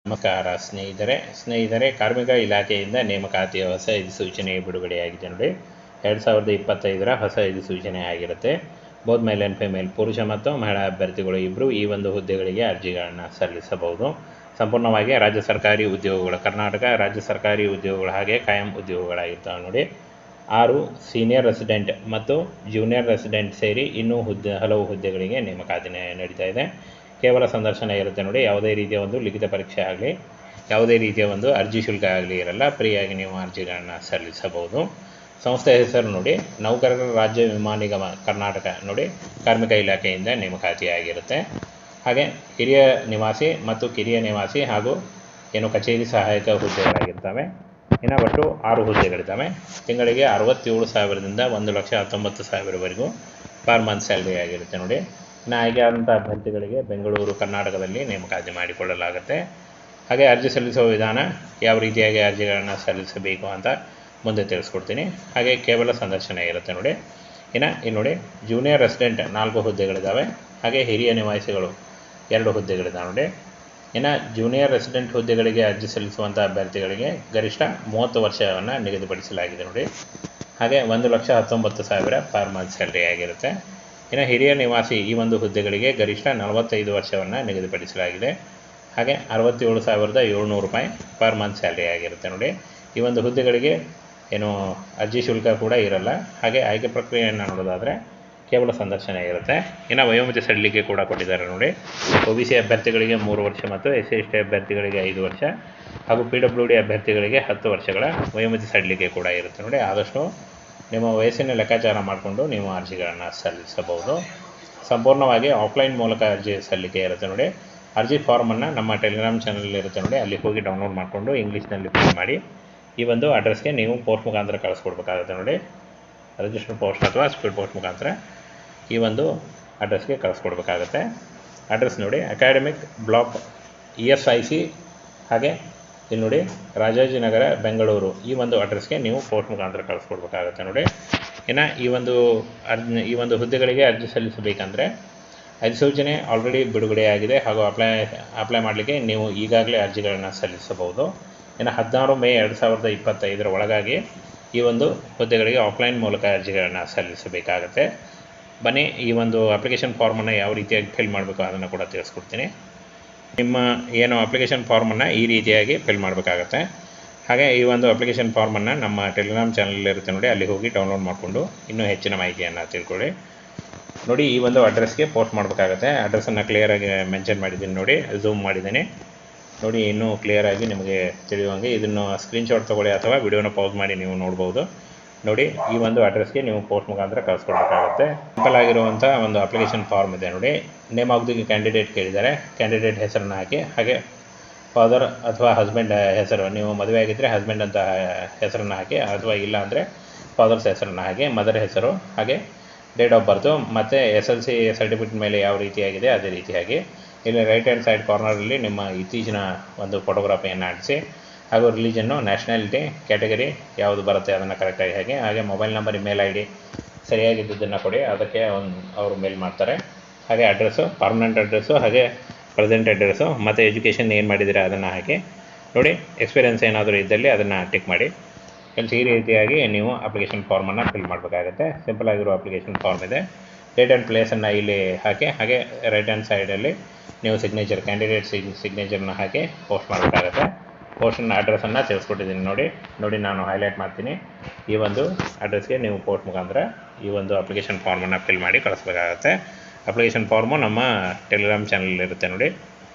ನಮಸ್ಕಾರ ಸ್ನೇಹಿತರೆ ಕಾರ್ಮಿಕ ಇಲಾಖೆಯಿಂದ ನೇಮಕಾತಿಯ ಹೊಸ ಸೂಚನೆ ಬಿಡುಗಡೆಯಾಗಿದೆ ನೋಡಿ. 2025ರ ಹೊಸ ಸೂಚನೆ ಆಗಿರುತ್ತೆ. ಬೋತ್ ಮೇಲ್ ಆ್ಯಂಡ್ ಫಿಮೇಲ್, ಪುರುಷ ಮತ್ತು ಮಹಿಳಾ ಅಭ್ಯರ್ಥಿಗಳು ಇಬ್ಬರು ಈ ಒಂದು ಹುದ್ದೆಗಳಿಗೆ ಅರ್ಜಿಗಳನ್ನು ಸಲ್ಲಿಸಬಹುದು. ಸಂಪೂರ್ಣವಾಗಿ ರಾಜ್ಯ ಸರ್ಕಾರಿ ಉದ್ಯೋಗಗಳು, ಕರ್ನಾಟಕ ರಾಜ್ಯ ಸರ್ಕಾರಿ ಉದ್ಯೋಗಗಳು ಹಾಗೆ ಕಾಯಂ ಉದ್ಯೋಗಗಳಾಗಿರ್ತವೆ ನೋಡಿ. 6 ಸೀನಿಯರ್ ರೆಸಿಡೆಂಟ್ ಮತ್ತು ಜೂನಿಯರ್ ರೆಸಿಡೆಂಟ್ ಸೇರಿ ಇನ್ನೂ ಹಲವು ಹುದ್ದೆಗಳಿಗೆ ನೇಮಕಾತಿ ನಡೀತಾ ಇದೆ. ಕೇವಲ ಸಂದರ್ಶನ ಇರುತ್ತೆ ನೋಡಿ. ಯಾವುದೇ ರೀತಿಯ ಒಂದು ಲಿಖಿತ ಪರೀಕ್ಷೆ ಆಗಲಿ, ಯಾವುದೇ ರೀತಿಯ ಒಂದು ಅರ್ಜಿ ಶುಲ್ಕ ಆಗಲಿ ಇರಲ್ಲ. ಫ್ರೀಯಾಗಿ ನೀವು ಅರ್ಜಿಗಳನ್ನು ಸಲ್ಲಿಸಬಹುದು. ಸಂಸ್ಥೆ ಹೆಸರು ನೋಡಿ, ನೌಕರರ ರಾಜ್ಯ ವಿಮಾ ನಿಗಮ ಕರ್ನಾಟಕ ನೋಡಿ, ಕಾರ್ಮಿಕ ಇಲಾಖೆಯಿಂದ ನೇಮಕಾತಿಯಾಗಿರುತ್ತೆ. ಹಾಗೆ ಹಿರಿಯ ನಿವಾಸಿ ಮತ್ತು ಕಿರಿಯ ನಿವಾಸಿ ಹಾಗೂ ಕಚೇರಿ ಸಹಾಯಕ ಹುದ್ದೆಗಳಾಗಿರ್ತವೆ. ಇನ್ನು ಒಟ್ಟು 6 ಹುದ್ದೆಗಳಿದ್ದಾವೆ. ತಿಂಗಳಿಗೆ 67,000ದಿಂದ 1,19,000ವರೆಗೂ ಪರ್ ಮಂತ್ ಸ್ಯಾಲ್ರಿ ಆಗಿರುತ್ತೆ ನೋಡಿ. ಇನ್ನು ಆಯ್ಕೆ ಆದಂಥ ಅಭ್ಯರ್ಥಿಗಳಿಗೆ ಬೆಂಗಳೂರು ಕರ್ನಾಟಕದಲ್ಲಿ ನೇಮಕಾತಿ ಮಾಡಿಕೊಳ್ಳಲಾಗುತ್ತೆ. ಹಾಗೆ ಅರ್ಜಿ ಸಲ್ಲಿಸುವ ವಿಧಾನ, ಯಾವ ರೀತಿಯಾಗಿ ಅರ್ಜಿಗಳನ್ನು ಸಲ್ಲಿಸಬೇಕು ಅಂತ ಮುಂದೆ ತಿಳಿಸ್ಕೊಡ್ತೀನಿ. ಹಾಗೆ ಕೇವಲ ಸಂದರ್ಶನ ಇರುತ್ತೆ ನೋಡಿ. ಇಲ್ಲಿ ನೋಡಿ, ಜೂನಿಯರ್ ರೆಸಿಡೆಂಟ್ 4 ಹುದ್ದೆಗಳಿದ್ದಾವೆ. ಹಾಗೆ ಹಿರಿಯ ನಿವಾಸಿಗಳು 2 ಹುದ್ದೆಗಳಿದ್ದಾವೆ ನೋಡಿ. ಇನ್ನು ಜೂನಿಯರ್ ರೆಸಿಡೆಂಟ್ ಹುದ್ದೆಗಳಿಗೆ ಅರ್ಜಿ ಸಲ್ಲಿಸುವಂಥ ಅಭ್ಯರ್ಥಿಗಳಿಗೆ ಗರಿಷ್ಠ 30 ವರ್ಷವನ್ನು ನಿಗದಿಪಡಿಸಲಾಗಿದೆ ನೋಡಿ. ಹಾಗೆ 1,19,000 ಪರ್ ಮಂತ್ ಸ್ಯಾಲ್ರಿ ಆಗಿರುತ್ತೆ. ಇನ್ನು ಹಿರಿಯ ನಿವಾಸಿ ಈ ಒಂದು ಹುದ್ದೆಗಳಿಗೆ ಗರಿಷ್ಠ 45 ವರ್ಷವನ್ನು ನಿಗದಿಪಡಿಸಲಾಗಿದೆ. ಹಾಗೆ 67,700 ರೂಪಾಯಿ ಪರ್ ಮಂತ್ ಸ್ಯಾಲ್ರಿ ಆಗಿರುತ್ತೆ ನೋಡಿ. ಈ ಒಂದು ಹುದ್ದೆಗಳಿಗೆ ಅರ್ಜಿ ಶುಲ್ಕ ಕೂಡ ಇರಲ್ಲ. ಹಾಗೆ ಆಯ್ಕೆ ಪ್ರಕ್ರಿಯೆಯನ್ನು ನೋಡೋದಾದರೆ ಕೇವಲ ಸಂದರ್ಶನ ಇರುತ್ತೆ. ಇನ್ನು ವಯೋಮಿತಿ ಸಡಿಲಿಕೆ ಕೂಡ ಕೊಟ್ಟಿದ್ದಾರೆ ನೋಡಿ. OBC ಅಭ್ಯರ್ಥಿಗಳಿಗೆ 3 ವರ್ಷ ಮತ್ತು SC/ST ಅಭ್ಯರ್ಥಿಗಳಿಗೆ 5 ವರ್ಷ ಹಾಗೂ PWD ಅಭ್ಯರ್ಥಿಗಳಿಗೆ 10 ವರ್ಷಗಳ ವಯೋಮಿತಿ ಸಡಿಲಿಕೆ ಕೂಡ ಇರುತ್ತೆ ನೋಡಿ. ಆದಷ್ಟು ನಿಮ್ಮ ವಯಸ್ಸಿನ ಲೆಕ್ಕಾಚಾರ ಮಾಡಿಕೊಂಡು ನೀವು ಅರ್ಜಿಗಳನ್ನು ಸಲ್ಲಿಸಬಹುದು. ಸಂಪೂರ್ಣವಾಗಿ ಆಫ್ಲೈನ್ ಮೂಲಕ ಅರ್ಜಿ ಸಲ್ಲಿಕೆ ಇರುತ್ತೆ ನೋಡಿ. ಅರ್ಜಿ ಫಾರ್ಮನ್ನು ನಮ್ಮ ಟೆಲಿಗ್ರಾಮ್ ಚಾನಲ್ ಇರುತ್ತೆ ನೋಡಿ, ಅಲ್ಲಿ ಹೋಗಿ ಡೌನ್ಲೋಡ್ ಮಾಡಿಕೊಂಡು ಇಂಗ್ಲೀಷ್ನಲ್ಲಿ ಫಿಲ್ ಮಾಡಿ ಈ ಒಂದು ಅಡ್ರೆಸ್ಗೆ ನೀವು ಪೋಸ್ಟ್ ಮುಖಾಂತರ ಕಳಿಸ್ಕೊಡ್ಬೇಕಾಗುತ್ತೆ ನೋಡಿ. ರಿಜಿಸ್ಟರ್ ಪೋಸ್ಟ್ ಅಥವಾ ಸ್ಪೀಡ್ ಪೋಸ್ಟ್ ಮುಖಾಂತರ ಈ ಒಂದು ಅಡ್ರೆಸ್ಗೆ ಕಳಿಸ್ಕೊಡ್ಬೇಕಾಗತ್ತೆ. ಅಡ್ರೆಸ್ ನೋಡಿ, ಅಕಾಡೆಮಿಕ್ ಬ್ಲಾಕ್ ESIC ಹಾಗೆ ಇಲ್ಲಿ ನೋಡಿ ರಾಜಾಜಿನಗರ ಬೆಂಗಳೂರು, ಈ ಒಂದು ಅಡ್ರೆಸ್ಗೆ ನೀವು ಪೋಸ್ಟ್ ಮುಖಾಂತರ ಕಳಿಸ್ಕೊಡ್ಬೇಕಾಗುತ್ತೆ ನೋಡಿ. ಇನ್ನು ಈ ಒಂದು ಹುದ್ದೆಗಳಿಗೆ ಅರ್ಜಿ ಸಲ್ಲಿಸಬೇಕಂದ್ರೆ ಅಧಿಸೂಚನೆ ಆಲ್ರೆಡಿ ಬಿಡುಗಡೆಯಾಗಿದೆ ಹಾಗೂ ಅಪ್ಲೈ ಮಾಡಲಿಕ್ಕೆ ನೀವು ಈಗಾಗಲೇ ಅರ್ಜಿಗಳನ್ನು ಸಲ್ಲಿಸಬಹುದು. ಇನ್ನು 16 ಮೇ 2025 ಒಳಗಾಗಿ ಈ ಒಂದು ಹುದ್ದೆಗಳಿಗೆ ಆಫ್ಲೈನ್ ಮೂಲಕ ಅರ್ಜಿಗಳನ್ನು ಸಲ್ಲಿಸಬೇಕಾಗತ್ತೆ. ಬನ್ನಿ, ಈ ಒಂದು ಅಪ್ಲಿಕೇಶನ್ ಫಾರ್ಮನ್ನು ಯಾವ ರೀತಿಯಾಗಿ ಫಿಲ್ ಮಾಡಬೇಕು ಅದನ್ನು ಕೂಡ ತಿಳಿಸ್ಕೊಡ್ತೀನಿ. ನಿಮ್ಮ ಅಪ್ಲಿಕೇಶನ್ ಫಾರ್ಮನ್ನು ಈ ರೀತಿಯಾಗಿ ಫಿಲ್ ಮಾಡಬೇಕಾಗತ್ತೆ. ಹಾಗೆ ಈ ಒಂದು ಅಪ್ಲಿಕೇಶನ್ ಫಾರ್ಮನ್ನು ನಮ್ಮ ಟೆಲಿಗ್ರಾಮ್ ಚಾನಲ್ ಇರುತ್ತೆ ನೋಡಿ, ಅಲ್ಲಿ ಹೋಗಿ ಡೌನ್ಲೋಡ್ ಮಾಡಿಕೊಂಡು ಇನ್ನೂ ಹೆಚ್ಚಿನ ಮಾಹಿತಿಯನ್ನು ತಿಳ್ಕೊಳ್ಳಿ ನೋಡಿ. ಈ ಒಂದು ಅಡ್ರೆಸ್ಗೆ ಪೋಸ್ಟ್ ಮಾಡಬೇಕಾಗತ್ತೆ. ಅಡ್ರೆಸ್ಸನ್ನು ಕ್ಲಿಯರಾಗಿ ಮೆನ್ಷನ್ ಮಾಡಿದ್ದೀನಿ ನೋಡಿ, ಝೂಮ್ ಮಾಡಿದ್ದೀನಿ ನೋಡಿ, ಇನ್ನೂ ಕ್ಲಿಯರಾಗಿ ನಿಮಗೆ ತಿಳಿಯುವಂಗೆ. ಇದನ್ನು ಸ್ಕ್ರೀನ್ಶಾಟ್ ತೊಗೊಳ್ಳಿ ಅಥವಾ ವಿಡಿಯೋನ ಪೌಸ್ ಮಾಡಿ ನೀವು ನೋಡ್ಬೋದು ನೋಡಿ. ಈ ಒಂದು ಅಡ್ರೆಸ್ಗೆ ನೀವು ಪೋಸ್ಟ್ ಮುಖಾಂತರ ಕಳಿಸ್ಕೊಡ್ಬೇಕಾಗುತ್ತೆ. ಸಿಂಪಲ್ ಆಗಿರುವಂಥ ಒಂದು ಅಪ್ಲಿಕೇಶನ್ ಫಾರ್ಮ್ ಇದೆ ನೋಡಿ. ನೇಮ್ ಆಫ್ ದಿ ಕ್ಯಾಂಡಿಡೇಟ್ ಕೇಳಿದ್ದಾರೆ, ಕ್ಯಾಂಡಿಡೇಟ್ ಹೆಸರನ್ನು ಹಾಕಿ. ಹಾಗೆ ಫಾದರ್ ಅಥವಾ ಹಸ್ಬೆಂಡ್ ಹೆಸರು, ನೀವು ಮದುವೆ ಆಗಿದ್ದರೆ ಹಸ್ಬೆಂಡ್ ಅಂತ ಹೆಸರನ್ನು ಹಾಕಿ, ಅಥವಾ ಇಲ್ಲ ಅಂದರೆ ಫಾದರ್ಸ್ ಹೆಸರನ್ನು ಹಾಕಿ, ಮದರ್ ಹೆಸರು, ಹಾಗೆ ಡೇಟ್ ಆಫ್ ಬರ್ತು ಮತ್ತು SLC ಸರ್ಟಿಫಿಕೇಟ್ ಮೇಲೆ ಯಾವ ರೀತಿಯಾಗಿದೆ ಅದೇ ರೀತಿಯಾಗಿ ಇಲ್ಲಿ ರೈಟ್ ಹ್ಯಾಂಡ್ ಸೈಡ್ ಕಾರ್ನರಲ್ಲಿ ನಿಮ್ಮ ಇತ್ತೀಚಿನ ಒಂದು ಫೋಟೋಗ್ರಾಫಿಯನ್ನು ಅಂಟಿಸಿ, ಹಾಗೂ ರಿಲಿಜನ್ನು, ನ್ಯಾಷನಾಲಿಟಿ, ಕ್ಯಾಟಗರಿ ಯಾವುದು ಬರುತ್ತೆ ಅದನ್ನು ಕರೆಕ್ಟಾಗಿ ಹಾಗೆ ಮೊಬೈಲ್ ನಂಬರ್, ಇಮೇಲ್ ID ಸರಿಯಾಗಿದ್ದನ್ನು ಕೊಡಿ, ಅದಕ್ಕೆ ಅವರು ಮೇಲ್ ಮಾಡ್ತಾರೆ. ಹಾಗೆ ಅಡ್ರೆಸ್ಸು, ಪರ್ಮನೆಂಟ್ ಅಡ್ರೆಸ್ಸು, ಹಾಗೆ ಪ್ರೆಸೆಂಟ್ ಅಡ್ರೆಸ್ಸು ಮತ್ತು ಎಜುಕೇಷನ್ ಏನು ಮಾಡಿದ್ದೀರಾ ಅದನ್ನು ಹಾಕಿ ನೋಡಿ. ಎಕ್ಸ್ಪೀರಿಯೆನ್ಸ್ ಏನಾದರೂ ಇದ್ದಲ್ಲಿ ಅದನ್ನು ಟಿಕ್ ಮಾಡಿ. ಈ ರೀತಿಯಾಗಿ ನೀವು ಅಪ್ಲಿಕೇಶನ್ ಫಾರ್ಮನ್ನು ಫಿಲ್ ಮಾಡಬೇಕಾಗುತ್ತೆ. ಸಿಂಪಲ್ ಆಗಿರೋ ಅಪ್ಲಿಕೇಶನ್ ಫಾರ್ಮ್ ಇದೆ. ಡೇಟ್ ಆ್ಯಂಡ್ ಪ್ಲೇಸನ್ನು ಇಲ್ಲಿ ಹಾಕಿ, ಹಾಗೆ ರೈಟ್ ಹ್ಯಾಂಡ್ ಸೈಡಲ್ಲಿ ನೀವು ಸಿಗ್ನೇಚರ್, ಕ್ಯಾಂಡಿಡೇಟ್ ಸಿಗ್ನೇಚರ್ನ ಹಾಕಿ ಪೋಸ್ಟ್ ಮಾಡಬೇಕಾಗುತ್ತೆ. ಪೋಸ್ಟನ್ನ ಅಡ್ರೆಸ್ಸನ್ನು ತಿಳಿಸ್ಕೊಟ್ಟಿದ್ದೀನಿ ನೋಡಿ, ನಾನು ಹೈಲೈಟ್ ಮಾಡ್ತೀನಿ. ಈ ಒಂದು ಅಡ್ರೆಸ್ಗೆ ನೀವು ಪೋಸ್ಟ್ ಮುಖಾಂತರ ಈ ಒಂದು ಅಪ್ಲಿಕೇಶನ್ ಫಾರ್ಮನ್ನು ಫಿಲ್ ಮಾಡಿ ಕಳಿಸ್ಬೇಕಾಗತ್ತೆ. ಅಪ್ಲಿಕೇಶನ್ ಫಾರ್ಮು ನಮ್ಮ ಟೆಲಿಗ್ರಾಮ್ ಚಾನಲ್ ಇರುತ್ತೆ ನೋಡಿ.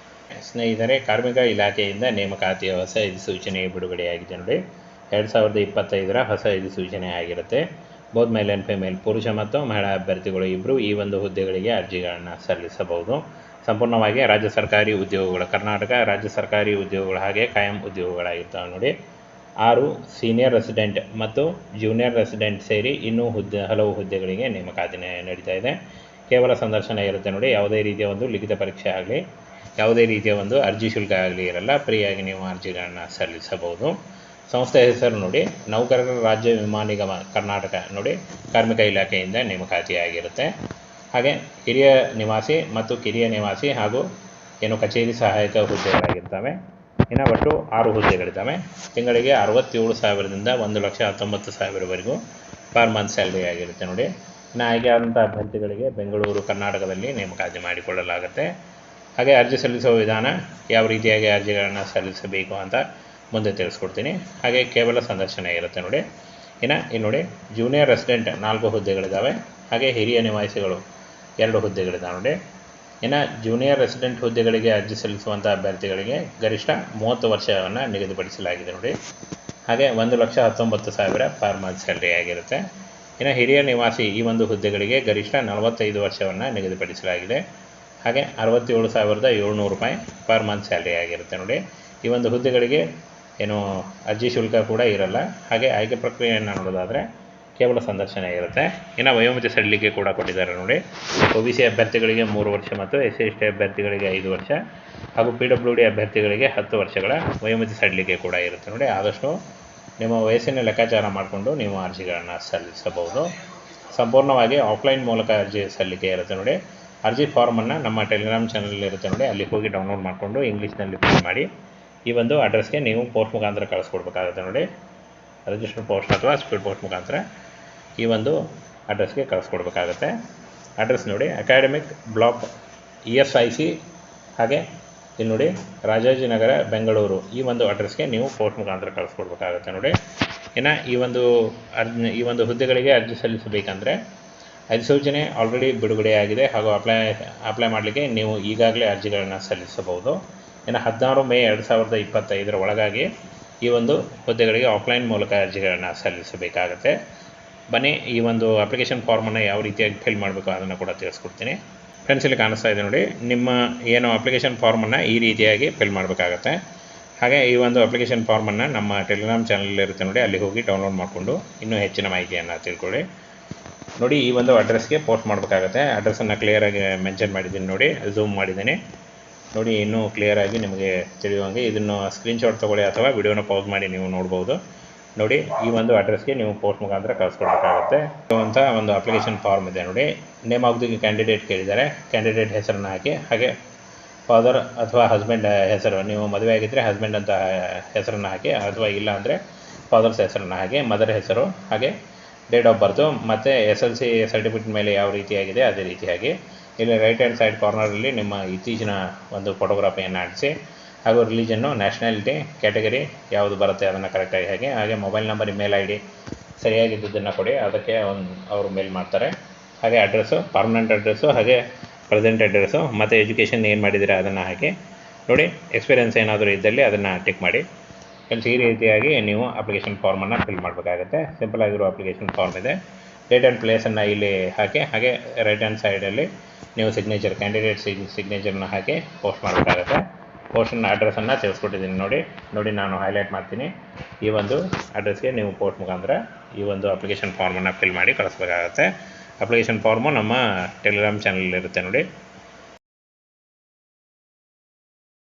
ಸ್ನೇಹಿತರೆ, ಕಾರ್ಮಿಕ ಇಲಾಖೆಯಿಂದ ನೇಮಕಾತಿಯ ಹೊಸ ಸೂಚನೆ ಬಿಡುಗಡೆಯಾಗಿದೆ ನೋಡಿ. 2025ರ ಹೊಸ ಸೂಚನೆ ಆಗಿರುತ್ತೆ. ಬೋತ್ ಮೇಲ್ ಆ್ಯಂಡ್ ಫಿಮೇಲ್, ಪುರುಷ ಮತ್ತು ಮಹಿಳಾ ಅಭ್ಯರ್ಥಿಗಳು ಇಬ್ಬರು ಈ ಒಂದು ಹುದ್ದೆಗಳಿಗೆ ಅರ್ಜಿಗಳನ್ನು ಸಲ್ಲಿಸಬಹುದು. ಸಂಪೂರ್ಣವಾಗಿ ರಾಜ್ಯ ಸರ್ಕಾರಿ ಉದ್ಯೋಗಗಳು, ಕರ್ನಾಟಕ ರಾಜ್ಯ ಸರ್ಕಾರಿ ಉದ್ಯೋಗಗಳು ಹಾಗೆ ಕಾಯಂ ಉದ್ಯೋಗಗಳಾಗಿರ್ತವೆ ನೋಡಿ. 6 ಸೀನಿಯರ್ ರೆಸಿಡೆಂಟ್ ಮತ್ತು ಜೂನಿಯರ್ ರೆಸಿಡೆಂಟ್ ಸೇರಿ ಇನ್ನೂ ಹಲವು ಹುದ್ದೆಗಳಿಗೆ ನೇಮಕಾತಿ ನಡೀತಾ ಇದೆ. ಕೇವಲ ಸಂದರ್ಶನ ಇರುತ್ತೆ ನೋಡಿ. ಯಾವುದೇ ರೀತಿಯ ಒಂದು ಲಿಖಿತ ಪರೀಕ್ಷೆ ಆಗಲಿ, ಯಾವುದೇ ರೀತಿಯ ಒಂದು ಅರ್ಜಿ ಶುಲ್ಕ ಆಗಲಿ ಇರಲ್ಲ. ಫ್ರೀಯಾಗಿ ನೀವು ಅರ್ಜಿಗಳನ್ನು ಸಲ್ಲಿಸಬಹುದು. ಸಂಸ್ಥೆ ಹೆಸರು ನೋಡಿ, ನೌಕರರ ರಾಜ್ಯ ವಿಮಾ ನಿಗಮ ಕರ್ನಾಟಕ ನೋಡಿ, ಕಾರ್ಮಿಕ ಇಲಾಖೆಯಿಂದ ನೇಮಕಾತಿಯಾಗಿರುತ್ತೆ. ಹಾಗೆ ಹಿರಿಯ ನಿವಾಸಿ ಮತ್ತು ಕಿರಿಯ ನಿವಾಸಿ ಹಾಗೂ ಕಚೇರಿ ಸಹಾಯಕ ಹುದ್ದೆಗಳಾಗಿರ್ತವೆ. ಇನ್ನು ಒಟ್ಟು 6 ಹುದ್ದೆಗಳಿದ್ದಾವೆ. ತಿಂಗಳಿಗೆ 67,000ದಿಂದ 1,19,000ವರೆಗೂ ಪರ್ ಮಂತ್ ಸ್ಯಾಲ್ರಿ ಆಗಿರುತ್ತೆ ನೋಡಿ. ಇನ್ನು ಆಯ್ಕೆ ಆದಂಥ ಅಭ್ಯರ್ಥಿಗಳಿಗೆ ಬೆಂಗಳೂರು ಕರ್ನಾಟಕದಲ್ಲಿ ನೇಮಕಾತಿ ಮಾಡಿಕೊಳ್ಳಲಾಗುತ್ತೆ. ಹಾಗೆ ಅರ್ಜಿ ಸಲ್ಲಿಸುವ ವಿಧಾನ, ಯಾವ ರೀತಿಯಾಗಿ ಅರ್ಜಿಗಳನ್ನು ಸಲ್ಲಿಸಬೇಕು ಅಂತ ಮುಂದೆ ತಿಳಿಸ್ಕೊಡ್ತೀನಿ. ಹಾಗೆ ಕೇವಲ ಸಂದರ್ಶನ ಇರುತ್ತೆ ನೋಡಿ. ಇನ್ನು ಇಲ್ಲಿ ನೋಡಿ, ಜೂನಿಯರ್ ರೆಸಿಡೆಂಟ್ 4 ಹುದ್ದೆಗಳಿದ್ದಾವೆ. ಹಾಗೆ ಹಿರಿಯ ನಿವಾಸಿಗಳು 2 ಹುದ್ದೆಗಳಿದ್ದಾವೆ ನೋಡಿ. ಇನ್ನು ಜೂನಿಯರ್ ರೆಸಿಡೆಂಟ್ ಹುದ್ದೆಗಳಿಗೆ ಅರ್ಜಿ ಸಲ್ಲಿಸುವಂಥ ಅಭ್ಯರ್ಥಿಗಳಿಗೆ ಗರಿಷ್ಠ 30 ವರ್ಷವನ್ನು ನಿಗದಿಪಡಿಸಲಾಗಿದೆ ನೋಡಿ. ಹಾಗೆ 1,19,000 ಪರ್ ಮಂತ್ ಸ್ಯಾಲ್ರಿ ಆಗಿರುತ್ತೆ. ಇನ್ನು ಹಿರಿಯ ನಿವಾಸಿ ಈ ಒಂದು ಹುದ್ದೆಗಳಿಗೆ ಗರಿಷ್ಠ 45 ವರ್ಷವನ್ನು ನಿಗದಿಪಡಿಸಲಾಗಿದೆ. ಹಾಗೆ 67,700 ರೂಪಾಯಿ ಪರ್ ಮಂತ್ ಸ್ಯಾಲ್ರಿ ಆಗಿರುತ್ತೆ ನೋಡಿ. ಈ ಒಂದು ಹುದ್ದೆಗಳಿಗೆ ಏನು ಅರ್ಜಿ ಶುಲ್ಕ ಕೂಡ ಇರಲ್ಲ. ಹಾಗೆ ಆಯ್ಕೆ ಪ್ರಕ್ರಿಯೆಯನ್ನು ನೋಡೋದಾದರೆ ಕೇವಲ ಸಂದರ್ಶನ ಇರುತ್ತೆ. ಇನ್ನು ವಯೋಮಿತಿ ಸಡಿಲಿಕೆ ಕೂಡ ಕೊಟ್ಟಿದ್ದಾರೆ ನೋಡಿ. OBC ಅಭ್ಯರ್ಥಿಗಳಿಗೆ 3 ವರ್ಷ ಮತ್ತು SC/ST ಅಭ್ಯರ್ಥಿಗಳಿಗೆ 5 ವರ್ಷ ಹಾಗೂ PWD ಅಭ್ಯರ್ಥಿಗಳಿಗೆ 10 ವರ್ಷಗಳ ವಯೋಮಿತಿ ಸಡಿಲಿಕೆ ಕೂಡ ಇರುತ್ತೆ ನೋಡಿ. ಆದಷ್ಟು ನಿಮ್ಮ ವಯಸ್ಸಿನ ಲೆಕ್ಕಾಚಾರ ಮಾಡಿಕೊಂಡು ನೀವು ಅರ್ಜಿಗಳನ್ನು ಸಲ್ಲಿಸಬಹುದು. ಸಂಪೂರ್ಣವಾಗಿ ಆಫ್ಲೈನ್ ಮೂಲಕ ಅರ್ಜಿ ಸಲ್ಲಿಕೆ ಇರುತ್ತೆ ನೋಡಿ. ಅರ್ಜಿ ಫಾರ್ಮನ್ನು ನಮ್ಮ ಟೆಲಿಗ್ರಾಮ್ ಚಾನಲ್ ಇರುತ್ತೆ ನೋಡಿ, ಅಲ್ಲಿ ಹೋಗಿ ಡೌನ್ಲೋಡ್ ಮಾಡಿಕೊಂಡು ಇಂಗ್ಲೀಷ್ನಲ್ಲಿ ಫಿಲ್ ಮಾಡಿ ಈ ಒಂದು ಅಡ್ರೆಸ್ಗೆ ನೀವು ಪೋಸ್ಟ್ ಮುಖಾಂತರ ಕಳಿಸ್ಕೊಡ್ಬೇಕಾಗುತ್ತೆ ನೋಡಿ. ರಿಜಿಸ್ಟರ್ ಪೋಸ್ಟ್ ಅಥವಾ ಸ್ಪೀಡ್ ಪೋಸ್ಟ್ ಮುಖಾಂತರ ಈ ಒಂದು ಅಡ್ರೆಸ್ಗೆ ಕಳಿಸ್ಕೊಡ್ಬೇಕಾಗತ್ತೆ. ಅಡ್ರೆಸ್ ನೋಡಿ, ಅಕಾಡೆಮಿಕ್ ಬ್ಲಾಕ್ ESIC, ಹಾಗೆ ಇಲ್ಲಿ ನೋಡಿ ರಾಜಾಜಿನಗರ ಬೆಂಗಳೂರು, ಈ ಒಂದು ಅಡ್ರೆಸ್ಗೆ ನೀವು ಪೋಸ್ಟ್ ಮುಖಾಂತರ ಕಳಿಸ್ಕೊಡ್ಬೇಕಾಗತ್ತೆ ನೋಡಿ. ಇನ್ನು ಈ ಒಂದು ಹುದ್ದೆಗಳಿಗೆ ಅರ್ಜಿ ಸಲ್ಲಿಸಬೇಕಂದ್ರೆ ಅಧಿಸೂಚನೆ ಆಲ್ರೆಡಿ ಬಿಡುಗಡೆಯಾಗಿದೆ ಹಾಗೂ ಅಪ್ಲೈ ಮಾಡಲಿಕ್ಕೆ ನೀವು ಈಗಾಗಲೇ ಅರ್ಜಿಗಳನ್ನು ಸಲ್ಲಿಸಬಹುದು. ಇನ್ನು 16 ಮೇ 2025 ಒಳಗಾಗಿ ಈ ಒಂದು ಹುದ್ದೆಗಳಿಗೆ ಆಫ್ಲೈನ್ ಮೂಲಕ ಅರ್ಜಿಗಳನ್ನು ಸಲ್ಲಿಸಬೇಕಾಗತ್ತೆ. ಬನ್ನಿ ಈ ಒಂದು ಅಪ್ಲಿಕೇಶನ್ ಫಾರ್ಮನ್ನು ಯಾವ ರೀತಿಯಾಗಿ ಫಿಲ್ ಮಾಡಬೇಕು ಅದನ್ನು ಕೂಡ ತಿಳಿಸ್ಕೊಡ್ತೀನಿ. ಫ್ರೆಂಡ್ಸ್, ಇಲ್ಲಿ ಕಾಣಿಸ್ತಾ ಇದೆ ನೋಡಿ, ನಿಮ್ಮ ಏನು ಅಪ್ಲಿಕೇಶನ್ ಫಾರ್ಮನ್ನು ಈ ರೀತಿಯಾಗಿ ಫಿಲ್ ಮಾಡಬೇಕಾಗತ್ತೆ. ಹಾಗೆ ಈ ಒಂದು ಅಪ್ಲಿಕೇಶನ್ ಫಾರ್ಮನ್ನು ನಮ್ಮ ಟೆಲಿಗ್ರಾಮ್ ಚಾನಲ್ ಇರುತ್ತೆ ನೋಡಿ, ಅಲ್ಲಿ ಹೋಗಿ ಡೌನ್ಲೋಡ್ ಮಾಡಿಕೊಂಡು ಇನ್ನೂ ಹೆಚ್ಚಿನ ಮಾಹಿತಿಯನ್ನು ತಿಳ್ಕೊಳ್ಳಿ. ನೋಡಿ, ಈ ಒಂದು ಅಡ್ರೆಸ್ಗೆ ಪೋಸ್ಟ್ ಮಾಡಬೇಕಾಗತ್ತೆ. ಅಡ್ರೆಸ್ಸನ್ನು ಕ್ಲಿಯರಾಗಿ ಮೆನ್ಷನ್ ಮಾಡಿದ್ದೀನಿ ನೋಡಿ, ಝೂಮ್ ಮಾಡಿದ್ದೀನಿ ನೋಡಿ, ಇನ್ನೂ ಕ್ಲಿಯರಾಗಿ ನಿಮಗೆ ತಿಳಿಯುವಂಗೆ. ಇದನ್ನು ಸ್ಕ್ರೀನ್ಶಾಟ್ ತೊಗೊಳ್ಳಿ ಅಥವಾ ವಿಡಿಯೋನ ಪಾಸ್ ಮಾಡಿ ನೀವು ನೋಡ್ಬೋದು ನೋಡಿ. ಈ ಒಂದು ಅಡ್ರೆಸ್ಗೆ ನೀವು ಪೋಸ್ಟ್ ಮುಖಾಂತರ ಕಳಿಸ್ಕೊಡ್ಬೇಕಾಗತ್ತೆ. ಅಂತ ಒಂದು ಅಪ್ಲಿಕೇಶನ್ ಫಾರ್ಮ್ ಇದೆ ನೋಡಿ. ನೇಮ್ ಆಫ್ ದಿ ಕ್ಯಾಂಡಿಡೇಟ್ ಕೇಳಿದ್ದಾರೆ, ಕ್ಯಾಂಡಿಡೇಟ್ ಹೆಸರನ್ನು ಹಾಕಿ, ಹಾಗೆ ಫಾದರ್ ಅಥವಾ ಹಸ್ಬೆಂಡ್ ಹೆಸರು, ನೀವು ಮದುವೆ ಆಗಿದ್ದರೆ ಹಸ್ಬೆಂಡ್ ಅಂತ ಹೆಸರನ್ನು ಹಾಕಿ, ಅಥವಾ ಇಲ್ಲ ಅಂದರೆ ಫಾದರ್ಸ್ ಹೆಸರನ್ನು ಹಾಕಿ, ಮದರ್ ಹೆಸರು, ಹಾಗೆ ಡೇಟ್ ಆಫ್ ಬರ್ತು ಮತ್ತು SLC ಸರ್ಟಿಫಿಕೇಟ್ ಮೇಲೆ ಯಾವ ರೀತಿಯಾಗಿದೆ ಅದೇ ರೀತಿಯಾಗಿ ಇಲ್ಲಿ ರೈಟ್ ಹ್ಯಾಂಡ್ ಸೈಡ್ ಕಾರ್ನರಲ್ಲಿ ನಿಮ್ಮ ಇತ್ತೀಚಿನ ಒಂದು ಫೋಟೋಗ್ರಾಫಿಯನ್ನು ಅಂಟಿಸಿ, ಹಾಗೂ ರಿಲಿಜನ್ನು, ನ್ಯಾಷನಾಲಿಟಿ, ಕ್ಯಾಟಗರಿ ಯಾವುದು ಬರುತ್ತೆ ಅದನ್ನು ಕರೆಕ್ಟಾಗಿ ಹಾಗೆ ಮೊಬೈಲ್ ನಂಬರ್, ಇಮೇಲ್ ID ಸರಿಯಾಗಿದ್ದನ್ನು ಕೊಡಿ, ಅದಕ್ಕೆ ಅವರು ಮೇಲ್ ಮಾಡ್ತಾರೆ. ಹಾಗೆ ಅಡ್ರೆಸ್ಸು, ಪರ್ಮನೆಂಟ್ ಅಡ್ರೆಸ್ಸು, ಹಾಗೆ ಪ್ರೆಸೆಂಟ್ ಅಡ್ರೆಸ್ಸು ಮತ್ತು ಎಜುಕೇಷನ್ ಏನು ಮಾಡಿದರೆ ಅದನ್ನು ಹಾಕಿ ನೋಡಿ. ಎಕ್ಸ್ಪೀರಿಯೆನ್ಸ್ ಏನಾದರೂ ಇದ್ದಲ್ಲಿ ಅದನ್ನು ಟಿಕ್ ಮಾಡಿ. ಈ ರೀತಿಯಾಗಿ ನೀವು ಅಪ್ಲಿಕೇಶನ್ ಫಾರ್ಮನ್ನು ಫಿಲ್ ಮಾಡಬೇಕಾಗುತ್ತೆ. ಸಿಂಪಲ್ ಆಗಿರೋ ಅಪ್ಲಿಕೇಶನ್ ಫಾರ್ಮ್ ಇದೆ. ಡೇಟ್ ಆ್ಯಂಡ್ ಪ್ಲೇಸನ್ನು ಇಲ್ಲಿ ಹಾಕಿ, ಹಾಗೆ ರೈಟ್ ಹ್ಯಾಂಡ್ ಸೈಡಲ್ಲಿ ನೀವು ಸಿಗ್ನೇಚರ್, ಕ್ಯಾಂಡಿಡೇಟ್ ಸಿಗ್ನೇಚರ್ನ ಹಾಕಿ ಪೋಸ್ಟ್ ಮಾಡಬೇಕಾಗುತ್ತೆ. ಪೋಸ್ಟನ್ನ ಅಡ್ರೆಸ್ಸನ್ನು ತಿಳಿಸ್ಕೊಟ್ಟಿದ್ದೀನಿ ನೋಡಿ, ನಾನು ಹೈಲೈಟ್ ಮಾಡ್ತೀನಿ. ಈ ಒಂದು ಅಡ್ರೆಸ್ಗೆ ನೀವು ಪೋಸ್ಟ್ ಮುಖಾಂತರ ಈ ಒಂದು ಅಪ್ಲಿಕೇಶನ್ ಫಾರ್ಮನ್ನು ಫಿಲ್ ಮಾಡಿ ಕಳಿಸ್ಬೇಕಾಗತ್ತೆ. ಅಪ್ಲಿಕೇಶನ್ ಫಾರ್ಮು ನಮ್ಮ ಟೆಲಿಗ್ರಾಮ್ ಚಾನಲ್ ಇರುತ್ತೆ ನೋಡಿ.